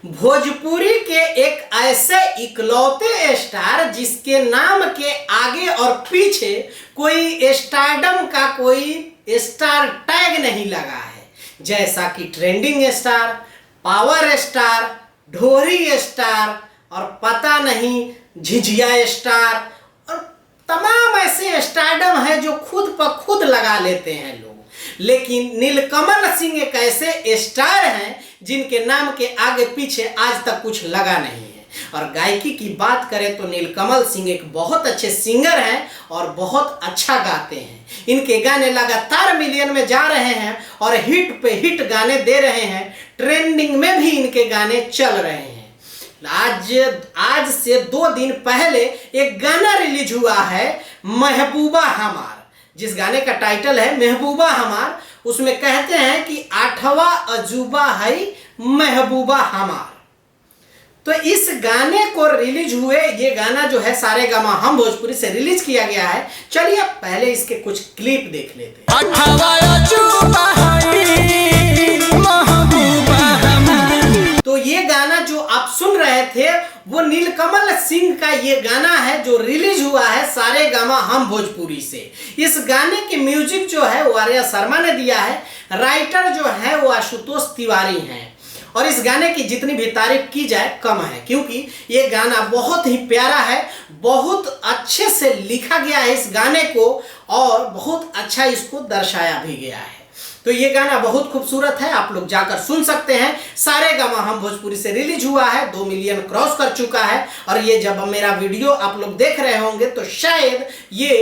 भोजपुरी के एक ऐसे इकलौते स्टार जिसके नाम के आगे और पीछे कोई स्टारडम का कोई स्टार टैग नहीं लगा है, जैसा कि ट्रेंडिंग स्टार, पावर स्टार, ढोरी स्टार और पता नहीं झिझिया स्टार और तमाम ऐसे स्टारडम है जो खुद पर खुद लगा लेते हैं लोग। लेकिन नीलकमल सिंह एक ऐसे स्टार हैं जिनके नाम के आगे पीछे आज तक कुछ लगा नहीं है। और गायकी की बात करें तो नीलकमल सिंह एक बहुत अच्छे सिंगर हैं और बहुत अच्छा गाते हैं। इनके गाने लगातार मिलियन में जा रहे हैं और हिट पे हिट गाने दे रहे हैं, ट्रेंडिंग में भी इनके गाने चल रहे हैं। आज से 2 दिन पहले एक गाना रिलीज हुआ है महबूबा हमार, जिस गाने का टाइटल है महबूबा हमार। उसमें कहते हैं कि 8वां अजूबा है महबूबा हमार। तो इस गाने को रिलीज हुए, ये गाना जो है सारेगामा हम भोजपुरी से रिलीज किया गया है। चलिए पहले इसके कुछ क्लिप देख लेते हैं। 8वां अजूबा है महबूबा हमार। तो ये गाना जो आप सुन रहे थे वो नीलकमल सिंह का ये गाना है जो रिलीज हुआ है सारेगामा हम भोजपुरी से। इस गाने की म्यूजिक जो है वो आर्या शर्मा ने दिया है, राइटर जो है वो आशुतोष तिवारी हैं। और इस गाने की जितनी भी तारीफ की जाए कम है, क्योंकि ये गाना बहुत ही प्यारा है, बहुत अच्छे से लिखा गया है इस गाने को और बहुत अच्छा इसको दर्शाया भी गया है। तो ये गाना बहुत खूबसूरत है, आप लोग जाकर सुन सकते हैं। सारेगामा हम भोजपुरी से रिलीज हुआ है, 2 मिलियन क्रॉस कर चुका है और ये जब मेरा वीडियो आप लोग देख रहे होंगे तो शायद ये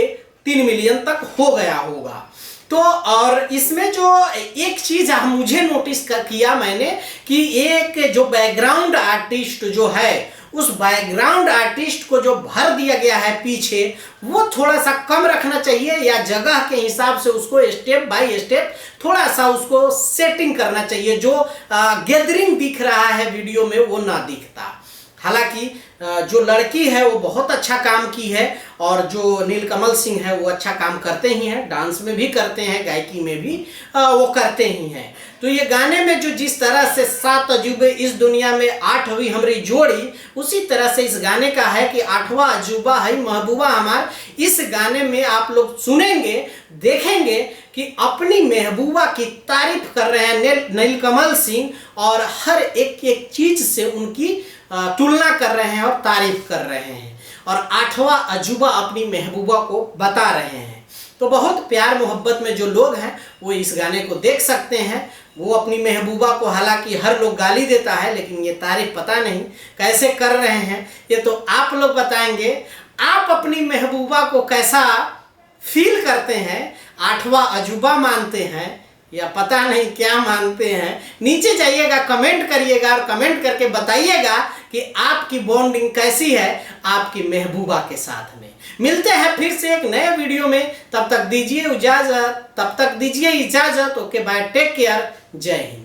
3 मिलियन तक हो गया होगा। तो और इसमें जो एक चीज मुझे नोटिस किया मैंने कि एक जो बैकग्राउंड आर्टिस्ट जो है, उस बैकग्राउंड आर्टिस्ट को जो भर दिया गया है पीछे, वो थोड़ा सा कम रखना चाहिए या जगह के हिसाब से उसको स्टेप बाय स्टेप थोड़ा सा उसको सेटिंग करना चाहिए। जो गैदरिंग दिख रहा है वीडियो में वो ना दिखता। हालांकि जो लड़की है वो बहुत अच्छा काम की है और जो नीलकमल सिंह है वो अच्छा काम करते ही हैं, डांस में भी करते हैं, गायकी में भी वो करते ही हैं। तो ये गाने में जो जिस तरह से 7 अजूबे इस दुनिया में 8वीं हमारी जोड़ी, उसी तरह से इस गाने का है कि 8वां अजूबा है महबूबा हमार। इस गाने में आप लोग सुनेंगे, देखेंगे कि अपनी महबूबा की तारीफ कर रहे हैं नीलकमल सिंह और हर एक चीज से उनकी तुलना कर रहे हैं और तारीफ कर रहे हैं और 8वां अजूबा अपनी महबूबा को बता रहे हैं। तो बहुत प्यार मोहब्बत में जो लोग हैं वो इस गाने को देख सकते हैं। वो अपनी महबूबा को, हालांकि हर लोग गाली देता है, लेकिन ये तारीफ पता नहीं कैसे कर रहे हैं, ये तो आप लोग बताएंगे। आप अपनी महबूबा को कैसा फील करते हैं? 8वां अजूबा मानते हैं या पता नहीं क्या मानते हैं? नीचे जाइएगा, कमेंट करिएगा और कमेंट करके बताइएगा कि आपकी बॉन्डिंग कैसी है आपकी महबूबा के साथ में। मिलते हैं फिर से एक नए वीडियो में, तब तक दीजिए इजाजत। ओके बाय, टेक केयर, जय हिंद।